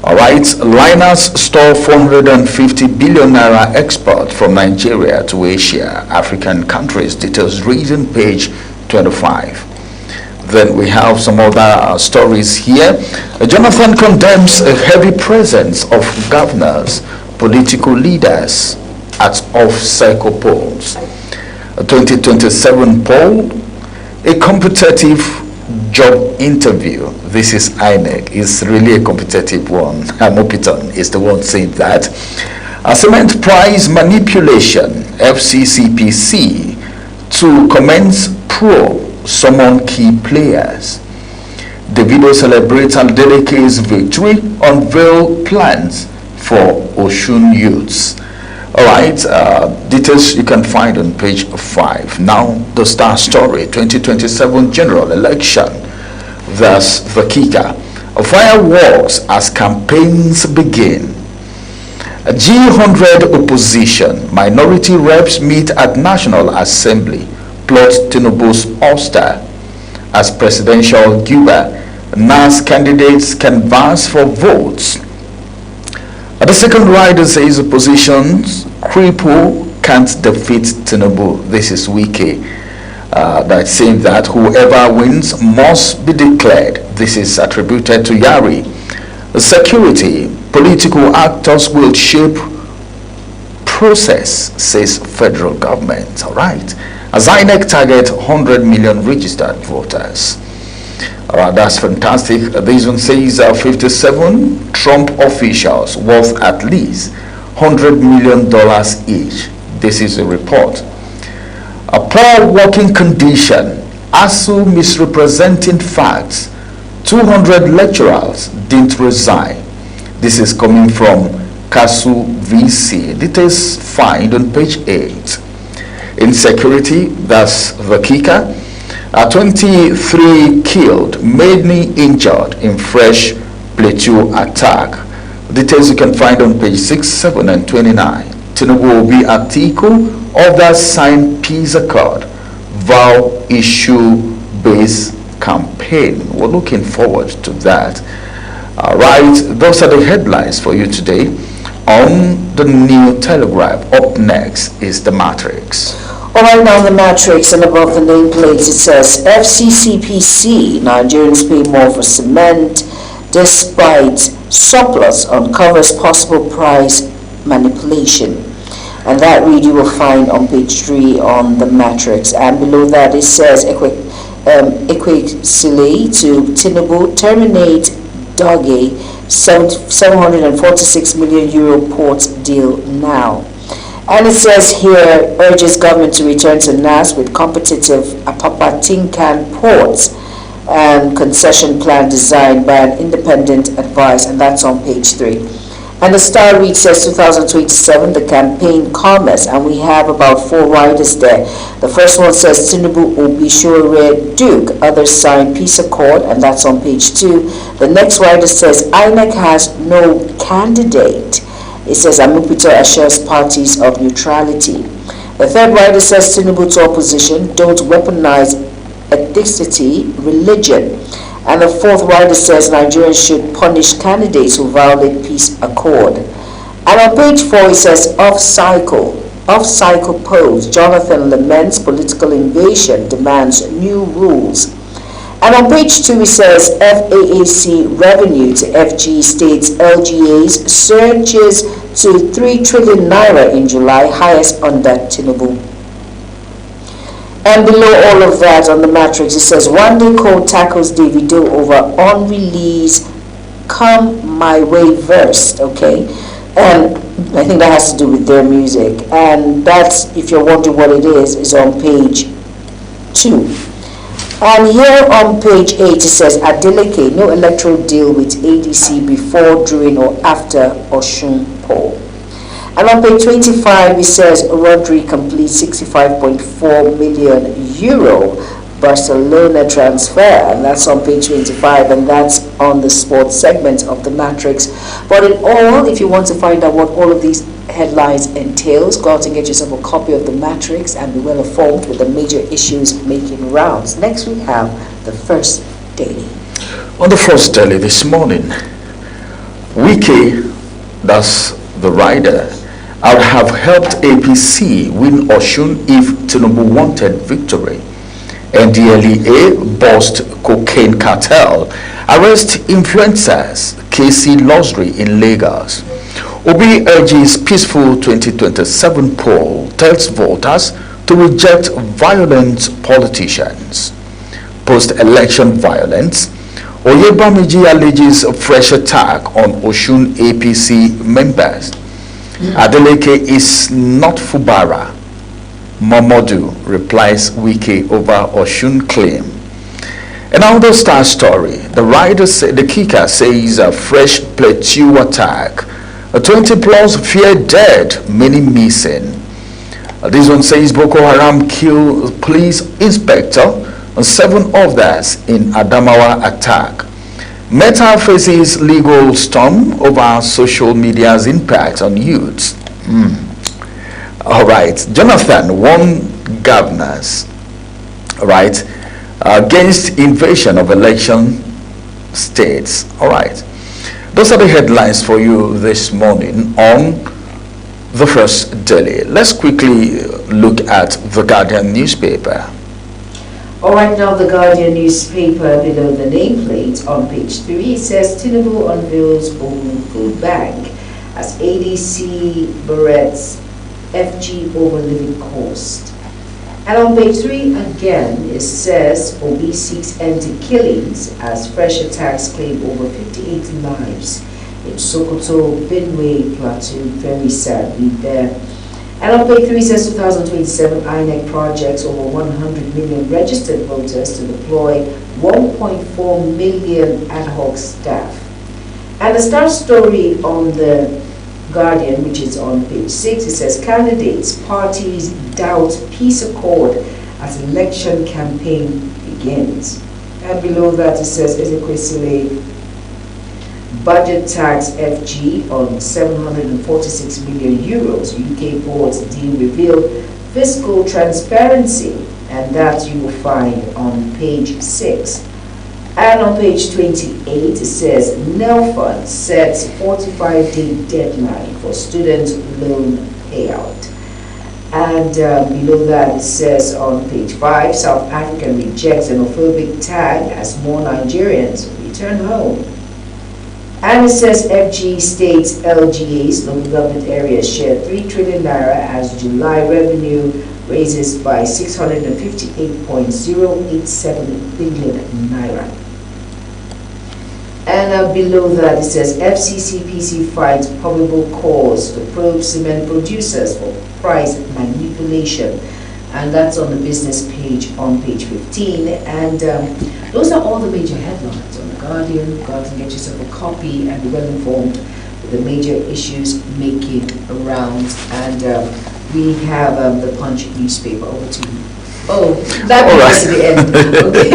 All right, Liners store 450 billion naira export from Nigeria to Asia, African countries. Details read on page 25. Then we have some other stories here. Jonathan condemns a heavy presence of governors, political leaders at off-cycle polls. A 2027 poll, a competitive job interview. This is INEC. It's really a competitive one. Mopiton is the one saying that. A cement price manipulation. FCCPC to commence probe summon key players. Davido celebrates Adeleke's victory, unveil plans for Osun youths. Alright, details you can find on page 5. Now, the star story, 2027 general election. Thus, the kicker. Fireworks as campaigns begin. G100 opposition, minority reps meet at National Assembly, plot Tinubu's ouster. As presidential giver, NAS candidates can advance for votes. The second rider says opposition's cripple can't defeat Tinubu. This is Wike. That saying that whoever wins must be declared. This is attributed to Yari. The security, political actors will shape process, says federal government. All right. As INEC target 100 million registered voters. That's fantastic. This one says 57 Trump officials worth at least $100 million each. This is a report. A poor working condition, ASU misrepresenting facts. 200 lecturers didn't resign. This is coming from KASU VC. Details find on page 8. Insecurity, that's the kicker. 23 killed, many injured in fresh Plateau attack. Details you can find on page 6, 7 and 29. Tinubu Obi Atiku, others sign peace accord, vow issue-based campaign. We're looking forward to that. Right, those are the headlines for you today on the New Telegraph. Up next is the Matrix. All right, now the Matrix, and above the nameplate it says FCCPC, Nigerians pay more for cement despite surplus uncovers possible price manipulation. And that read you will find on page 3 on the Matrix. And below that it says Equaxile to Tinubu terminate Doge 746 million euro port deal now. And it says here, urges government to return to NAS with competitive Apapa Tinkan ports and concession plan designed by an independent advice, and that's on page 3. And the Star read says 2027, the campaign commerce, and we have about 4 riders there. The first one says Tinubu Obishure Duke, others sign peace accord, and that's on page 2. The next rider says INEC has no candidate. It says Amupito assures parties of neutrality. The third rider says Tinubu to opposition, don't weaponize ethnicity, religion. And the fourth rider says Nigerians should punish candidates who violate peace accord. And on page 4 it says off-cycle pose, Jonathan laments political invasion, demands new rules. And on page 2 it says FAAC revenue to FG states LGAs surges to 3 trillion naira in July, highest under Tinubu. And below all of that on the Matrix it says One Day Code tackles Davido over unreleased Come My Way verse, okay? And I think that has to do with their music. And that's, if you're wondering what it is on page 2. And here on page 8 it says Adeleke, no electoral deal with ADC before, during or after Osun poll. And on page 25 it says Rodri completes 65.4 million euro Barcelona transfer, and that's on page 25, and that's on the sports segment of the Matrix. But in all, if you want to find out what all of these headlines entails, go out and get yourself a copy of the Matrix and be well informed with the major issues making rounds. Next we have the First Daily. On the First Daily this morning, Wike, that's the rider, I would have helped APC win Osun if Tinubu wanted victory. NDLEA bust cocaine cartel, arrest influencers, KC Luxury in Lagos. Obi urges peaceful 2027 poll, tells voters to reject violent politicians. Post-election violence, Oyebamiji alleges a fresh attack on Osun APC members. Adeleke is not Fubara, Momodu replies Wike over Oshun claim. Another star story. The kicker says a fresh plateau attack. 20 plus fear dead, many missing. This one says Boko Haram kill police inspector and 7 others in Adamawa attack. Meta faces legal storm over social media's impact on youths. All right, Jonathan warned governors, all right, against invasion of election states. All right, those are the headlines for you this morning on the First Daily. Let's quickly look at the Guardian newspaper. All right, now the Guardian newspaper, below the nameplate on page 3, it says Tinubu unveils own food bank as ADC berates FG over living cost. And on page 3 again, it says Obi seeks end to killings as fresh attacks claim over 58 lives in Sokoto, Benue, Plateau. Very sadly there. And on page 3 says 2027 INEC projects over 100 million registered voters to deploy 1.4 million ad hoc staff. And the star story on the Guardian, which is on page 6, it says candidates, parties doubt peace accord as election campaign begins. And below that it says Ezekwesili budget tax FG on 746 million euros. UK boards deal reveal fiscal transparency, and that you will find on page 6. And on page 28 it says NELFund sets 45-day deadline for student loan payout. And below that it says on page 5, South Africa rejects xenophobic tag as more Nigerians return home. And it says FG states LGAs, local government areas, share 3 trillion naira as July revenue raises by 658.087 billion naira. And below that it says FCCPC finds probable cause to probe cement producers for price manipulation. And that's on the business page on page 15. And those are all the major headlines on the Guardian. Go out and get yourself a copy and be well informed with the major issues making rounds. And we have the Punch newspaper. Over to you. Oh, that brings us to the end. Okay,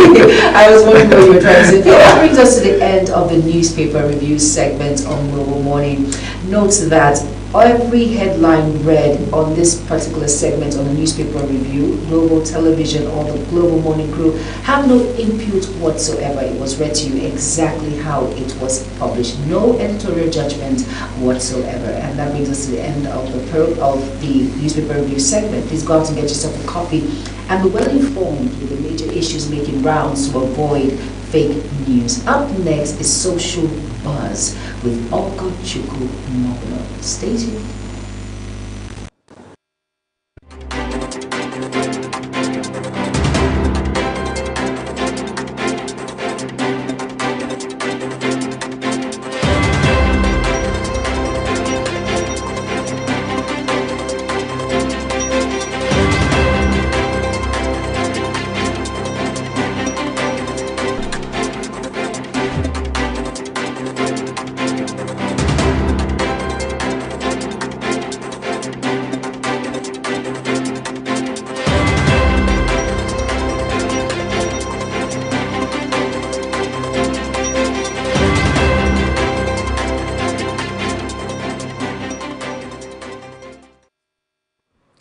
I was wondering what you were trying to say. That brings us to the end of the newspaper review segment on Global Morning. Note that every headline read on this particular segment on the newspaper review, Global Television or the Global Morning crew have no input whatsoever. It was read to you exactly how it was published. No editorial judgment whatsoever. And that brings us to the end of the newspaper review segment. Please go out and get yourself a copy and be well informed with the major issues making rounds to avoid fake news. Up next is Social Buzz with Ogochukwu Mobilo. Stay tuned.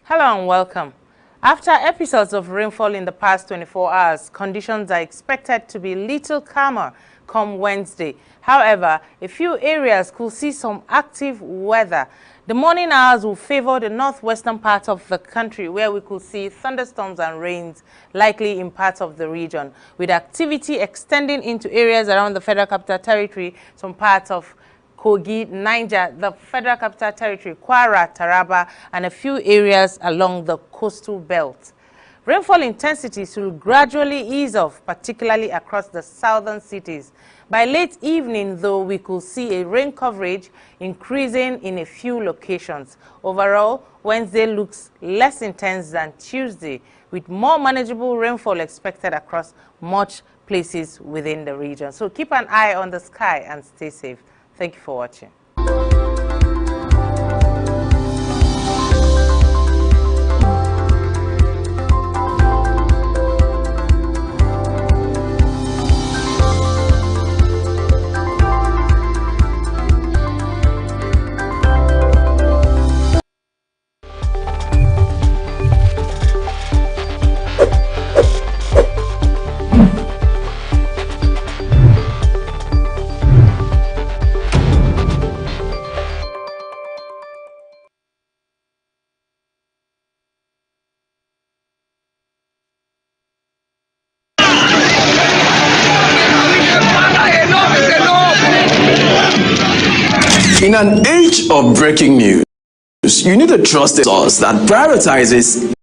Hello and welcome. After episodes of rainfall in the past 24 hours, conditions are expected to be little calmer come Wednesday. However, a few areas could see some active weather. The morning hours will favor the northwestern part of the country, where we could see thunderstorms and rains likely in parts of the region, with activity extending into areas around the Federal Capital Territory, some parts of Kogi, Niger, the Federal Capital Territory, Kwara, Taraba, and a few areas along the coastal belt. Rainfall intensities will gradually ease off, particularly across the southern cities. By late evening, though, we could see a rain coverage increasing in a few locations. Overall, Wednesday looks less intense than Tuesday, with more manageable rainfall expected across much places within the region. So keep an eye on the sky and stay safe. Thank you for watching. In an age of breaking news, you need a trusted source that prioritizes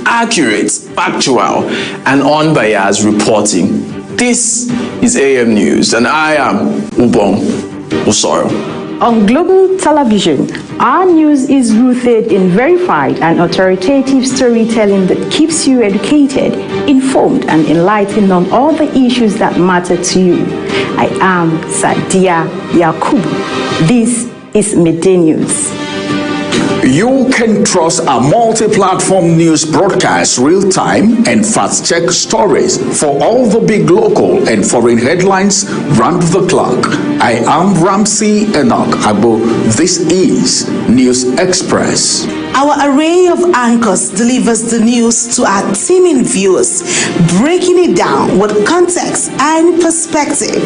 accurate, factual, and unbiased reporting. This is AM News, and I am Ubong Osoro. On Global Television, our news is rooted in verified and authoritative storytelling that keeps you educated, informed, and enlightened on all the issues that matter to you. I am Sadia Yakubu. This is Midday News. You can trust our multi-platform news broadcast, real-time and fast-check stories for all the big local and foreign headlines round the clock. I am Ramsey Enoch Agbo. This is News Express. Our array of anchors delivers the news to our teeming viewers, breaking it down with context and perspective.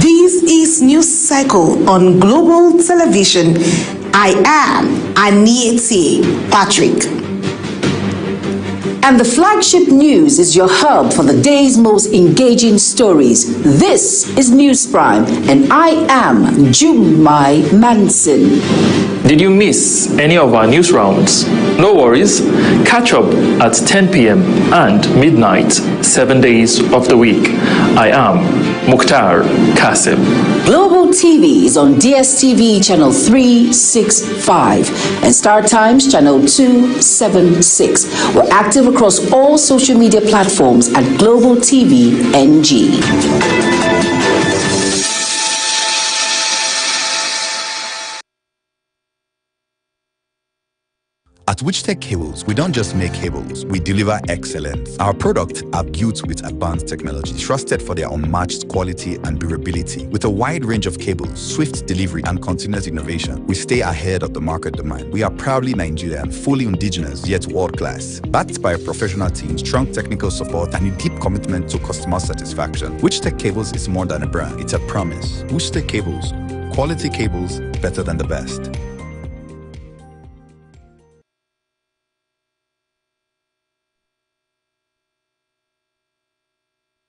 This is News Cycle on Global Television. I am Anieti Patrick. And the flagship news is your hub for the day's most engaging stories. This is News Prime, and I am Jumai Manson. Did you miss any of our news rounds? No worries. Catch up at 10 p.m. and midnight, 7 days of the week. I am Mukhtar Kasim. Global TV is on DSTV channel 365 and Star Times channel 276. We're active across all social media platforms at Global TV NG. At Wichtech Cables, we don't just make cables, we deliver excellence. Our products are built with advanced technology, trusted for their unmatched quality and durability. With a wide range of cables, swift delivery, and continuous innovation, we stay ahead of the market demand. We are proudly Nigerian, fully indigenous, yet world-class. Backed by a professional team, strong technical support, and a deep commitment to customer satisfaction. Wichtech Cables is more than a brand, it's a promise. Wichtech Cables, quality cables, better than the best.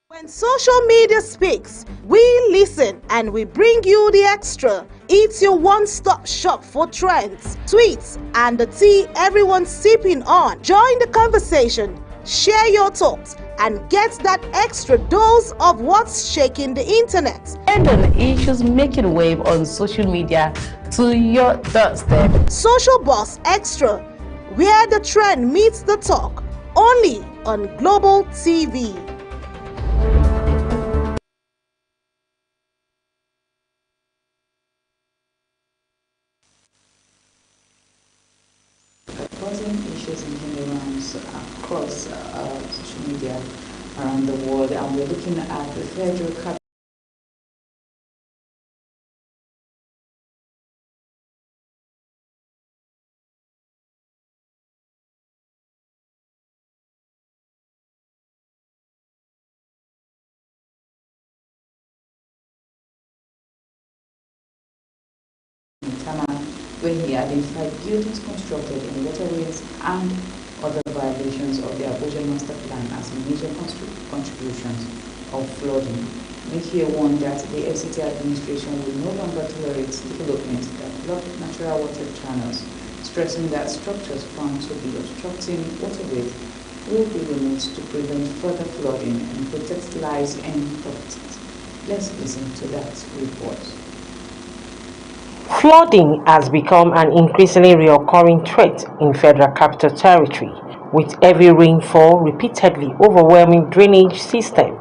When social media speaks, we listen and we bring you the extra. It's your one-stop shop for trends, tweets, and the tea everyone's sipping on. Join the conversation, share your thoughts, and get that extra dose of what's shaking the internet. And on issues making wave on social media to your doorstep. Social Boss Extra, where the trend meets the talk, only on Global TV. Issues and turnarounds across social media around the world, and we're looking at the federal capital. Where he identified buildings constructed in waterways and other violations of the Abuja Master Plan as major contributions of flooding. Mekia warned that the FCT administration will no longer tolerate development that block natural water channels, stressing that structures found to be obstructing waterways will be removed to prevent further flooding and protect lives and properties. Let's listen to that report. Flooding has become an increasingly recurring threat in Federal Capital Territory, with heavy rainfall repeatedly overwhelming drainage system,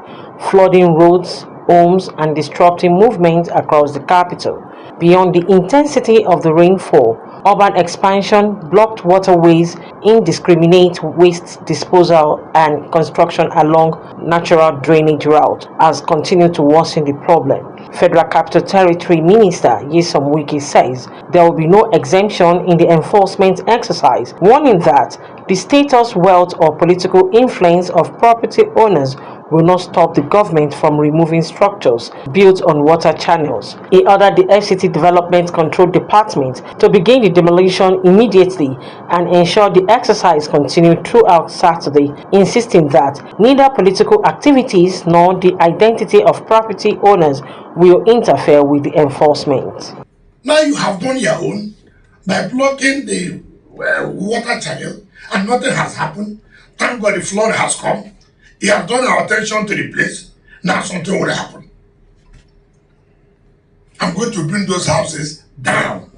flooding roads, homes, and disrupting movement across the capital. Beyond the intensity of the rainfall, urban expansion, blocked waterways, indiscriminate waste disposal, and construction along natural drainage route has continued to worsen the problem. Federal Capital Territory Minister Nyesom Wike says there will be no exemption in the enforcement exercise, warning that the status, wealth, or political influence of property owners will not stop the government from removing structures built on water channels. He ordered the FCT Development Control Department to begin the demolition immediately and ensure the exercise continued throughout Saturday, insisting that neither political activities nor the identity of property owners will interfere with the enforcement. Now you have done your own by blocking the water channel and nothing has happened. Thank God the flood has come. You have done our attention to the place. Now something will happen. I'm going to bring those houses down.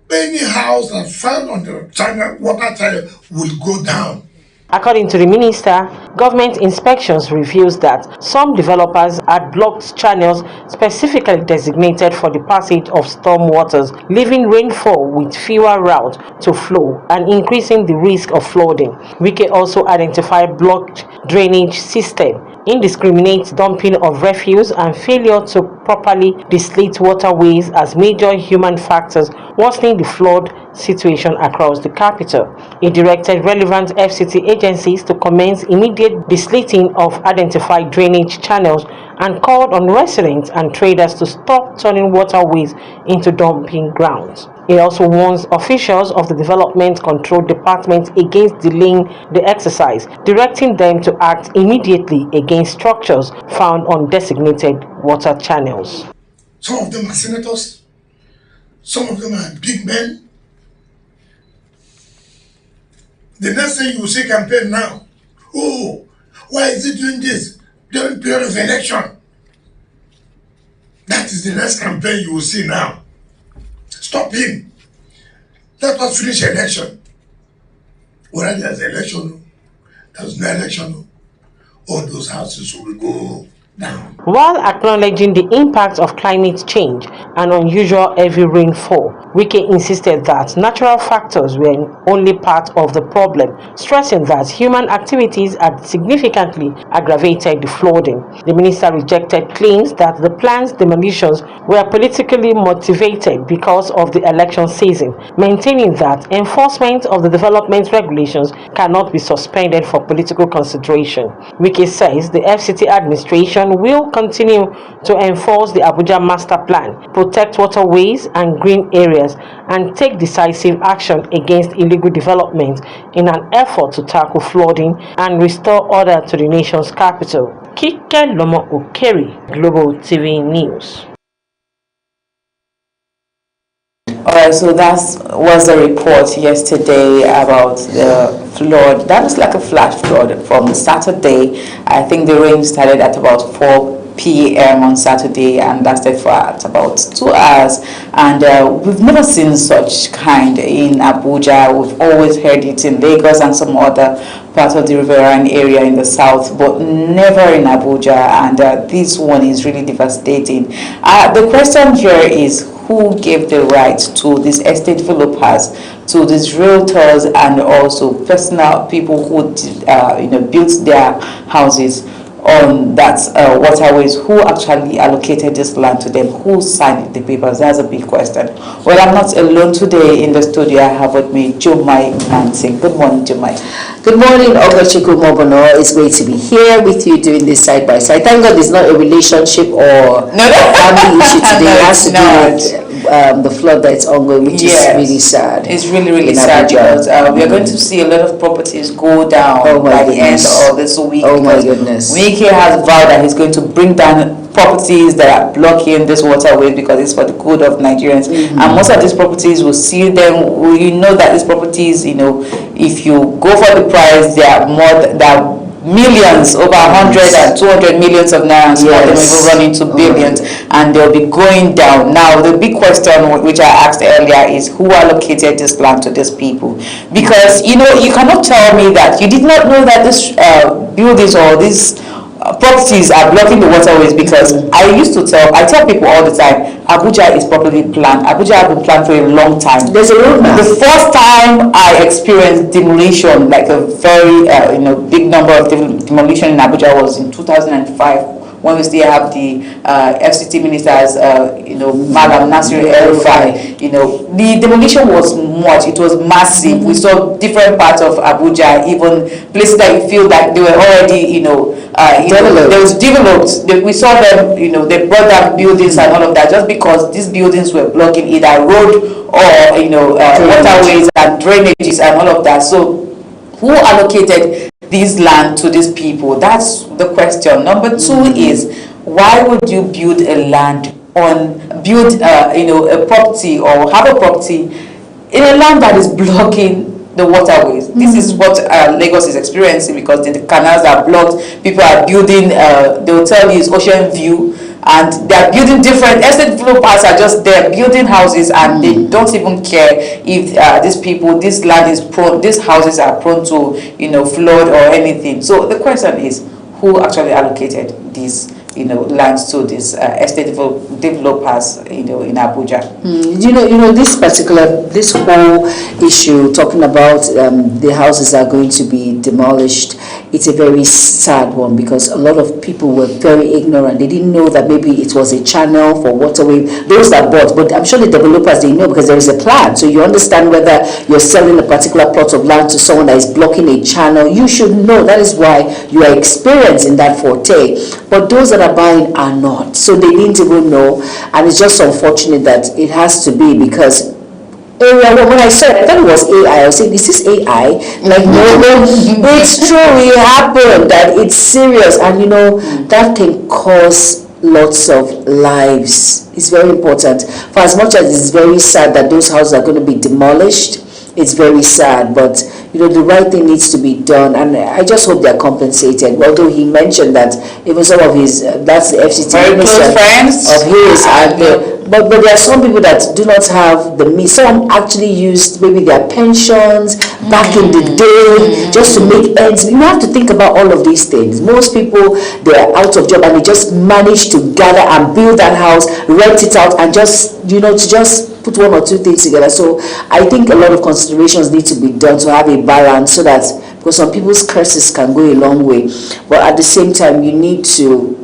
Any house that's found on the channel, water channel will go down. According to the minister, government inspections reveals that some developers had blocked channels specifically designated for the passage of storm waters, leaving rainfall with fewer routes to flow and increasing the risk of flooding. Wike also identified blocked drainage system, indiscriminate dumping of refuse, and failure to properly deslate waterways as major human factors worsening the flood situation across the capital. He directed relevant FCT agencies to commence immediate deslating of identified drainage channels and called on residents and traders to stop turning waterways into dumping grounds. He also warns officials of the Development Control Department against delaying the exercise, directing them to act immediately against structures found on designated water channels. Some of them are senators, some of them are big men. The next thing you will see campaign now, oh, why is he doing this during period of election? That is the next campaign you will see now. Stop him. Let us finish election. Whether there's election, there's no election, all those houses will go down. While acknowledging the impact of climate change and unusual heavy rainfall, Wike insisted that natural factors were only part of the problem, stressing that human activities had significantly aggravated the flooding. The minister rejected claims that the planned demolitions were politically motivated because of the election season, maintaining that enforcement of the development regulations cannot be suspended for political consideration. Wike says the FCT administration will continue to enforce the Abuja Master Plan, protect waterways and green areas, and take decisive action against illegal development in an effort to tackle flooding and restore order to the nation's capital. Kike Lomo Okeri, Global TV News. Alright, so that was a report yesterday about the flood. That was like a flash flood from Saturday. I think the rain started at about 4 p.m. on Saturday and lasted for about 2 hours. And we've never seen such kind in Abuja. We've always heard it in Lagos and some other parts of the riverine area in the south, but never in Abuja. And this one is really devastating. The question here is, who gave the right to these estate developers, to these realtors, and also personal people who built their houses on that waterways? Who actually allocated this land to them? Who signed the papers? That's a big question. Well, I'm not alone today in the studio. I have with me Jomai Mansing. Good morning, Jomai. Good morning, Ogochukwu Mobono. It's great to be here with you doing this side by side. Thank God it's not a relationship or family issue today. It has to do with the flood that's ongoing, which is really sad. It's really sad because we are going to see a lot of properties go down by the end of this week. Oh my goodness. Wike has vowed that he's going to bring down properties that are blocking this waterway because it's for the good of Nigerians. And most of these properties will see them. You know that these properties, you know, if you go for the price, they are millions, over 100 and 200 millions of naira, some of them even run into billions, and they'll be going down. Now, the big question which I asked earlier is who allocated this land to these people? Because, you know, you cannot tell me that you did not know that these buildings or these properties are blocking the waterways, because I tell people all the time, Abuja is properly planned. Abuja has been planned for a long time. There's a roadmap. The first time I experienced demolition, like a very big number of demolition in Abuja, was in 2005. When we still have the FCT ministers, Madam Nasir El-Rufai, the demolition was much. It was massive. We saw different parts of Abuja, even places that you feel that they were already, they was developed. We saw them, they brought down buildings and all of that, just because these buildings were blocking either road or, waterways and drainages and all of that. So, who allocated this land to these people? That's the question. Number two is, why would you build a property or have a property in a land that is blocking the waterways? This is what Lagos is experiencing, because the canals are blocked. People are building, they will tell you it's ocean view, and they are building different estate developers are just there building houses, and they don't even care if this land is prone, these houses are prone to flood or anything. So the question is, who actually allocated these lands to these estate developers in Abuja? This whole issue talking about the houses are going to be demolished, it's a very sad one, because a lot of people were very ignorant. They didn't know that maybe it was a channel for waterway. Those that bought, but I'm sure the developers, they know, because there is a plan. So you understand whether you're selling a particular plot of land to someone that is blocking a channel. You should know. That is why you are experienced in that forte. But those that are buying are not. So they didn't even know. And it's just unfortunate that it has to be, because when I saw it, I thought it was AI. I was saying, is this AI? Like, no, it's true. It happened. That it's serious. And that can cause lots of lives. It's very important. For as much as it's very sad that those houses are going to be demolished, it's very sad, but the right thing needs to be done, and I just hope they're compensated. Although he mentioned that even some of his, that's the FCT very close friends of his, but there are some people that do not have the means. Some actually used maybe their pensions back in the day just to make ends. You have to think about all of these things. Most people, they're out of job, and they just manage to gather and build that house, rent it out, and just to just put one or two things together. So I think a lot of considerations need to be done to have a balance, so that, because some people's curses can go a long way, but at the same time you need to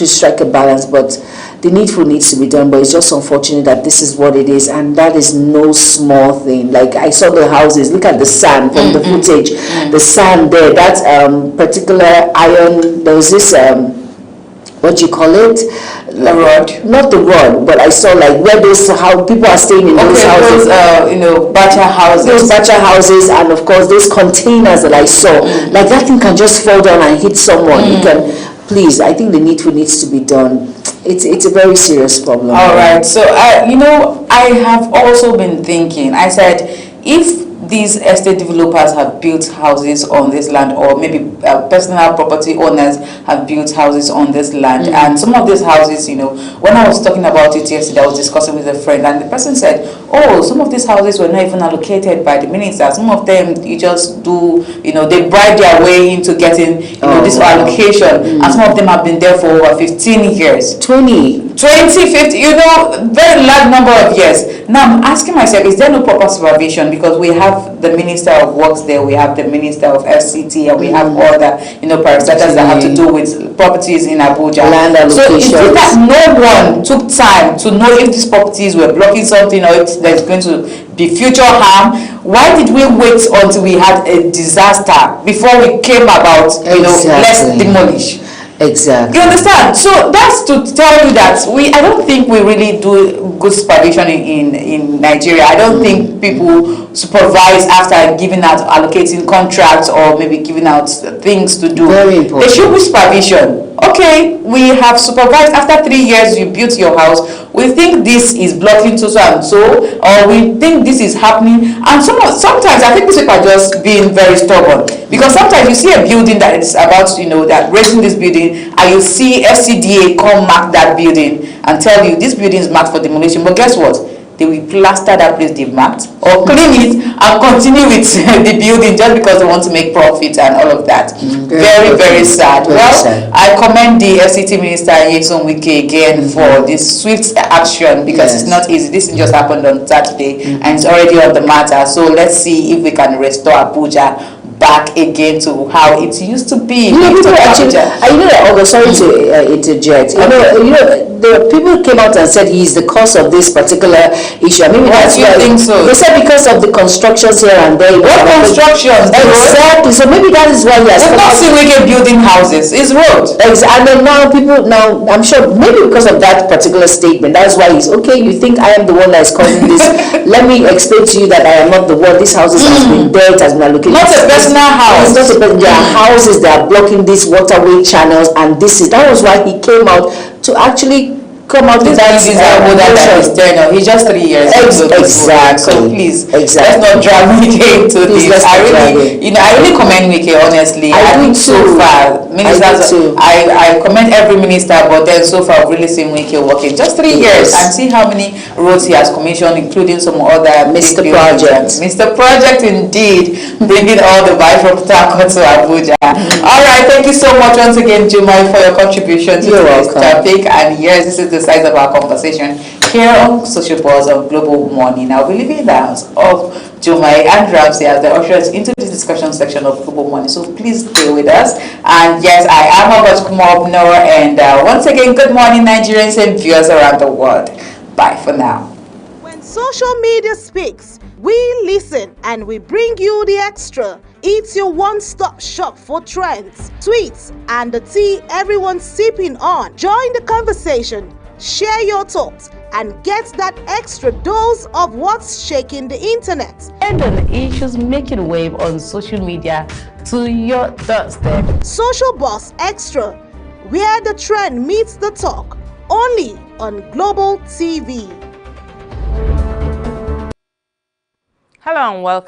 strike a balance. But the needful needs to be done. But it's just unfortunate that this is what it is, and that is no small thing. Like, I saw the houses, look at the sand from the footage, the sand there, that particular iron, there was this what do you call it? The rod. Not the rod, but I saw like where how people are staying in those houses. Bacha houses. Those bacha houses, and of course those containers that I saw. Like, that thing can just fall down and hit someone. You can, please, I think the needful needs to be done. It's a very serious problem. All right. So I have also been thinking. I said, if these estate developers have built houses on this land, or maybe personal property owners have built houses on this land, and some of these houses, when I was talking about it yesterday, I was discussing with a friend, and the person said, oh, some of these houses were not even allocated by the minister. Some of them, you just do, they bribe their way into getting this allocation, and some of them have been there for over 15 years. 20, 50, very large number of years. Now I'm asking myself, is there no proper supervision? Because we have the Minister of Works there, we have the Minister of FCT, and we have other, parastatals that have to do with properties in Abuja. Land allocations. So is it that no one took time to know if these properties were blocking something, or if there's going to be future harm? Why did we wait until we had a disaster before we came about, let's demolish? Exactly. You understand? So that's to tell you that I don't think we really do good supervision in Nigeria. I don't think people supervise after giving out, allocating contracts, or maybe giving out things to do. Very important. There should be supervision. Okay, we have supervised after 3 years you built your house. We think this is blocking so and so, or we think this is happening. And sometimes I think these people are just being very stubborn, because sometimes you see a building that is about, that raising this building, and you see FCDA come mark that building and tell you this building is marked for demolition. But guess what? They will plaster that place they've marked, or clean it and continue with the building just because they want to make profit and all of that. Very, very sad. Sad. I commend the FCT Minister Nyesom Wike again for this swift action, because it's not easy. This just happened on Saturday and it's already on the matter. So let's see if we can restore Abuja back again to how it used to be. People actually, sorry to interject. The people came out and said he's the cause of this particular issue. I mean, that's why. Think so? They said because of the constructions here and there. What constructions? Exactly. So maybe that is why he has. We've not seen Wike building houses. It's road. And then now I'm sure maybe because of that particular statement, that's why he's okay. You think I am the one that is causing this? Let me explain to you that I am not the one. This house has been there. It has been allocated. Not a personal house. It's not a person. There are houses that are blocking these waterway channels, and that was why he came out to actually come out with that. He's just 3 years old. Exactly. So please, let's not drag Wike into this. I really commend Wike, honestly. I think so far, ministers, I commend every minister, but then so far I've really seen Wike working just 3 years and see how many roads he has commissioned, including some other Mr. Project. Mr. Project, indeed, bringing all the vibe from Tako to Abuja. All right, thank you so much once again, Jumai, for your contribution to today's topic. And yes, this is the size of our conversation here on Social Buzz of Global Morning. I'll be leaving the house of Jumai and Ramsey as the ushers into this discussion section of Global Morning. So please stay with us. And yes, I am Abbas Kumar Obnor, and once again, good morning, Nigerians and viewers around the world. Bye for now. When social media speaks, we listen and we bring you the extra. It's your one-stop shop for trends, tweets, and the tea everyone's sipping on. Join the conversation, share your thoughts, and get that extra dose of what's shaking the internet. And on issues making wave on social media to your doorstep. Social Buzz Extra, where the trend meets the talk, only on Global TV. Hello and welcome.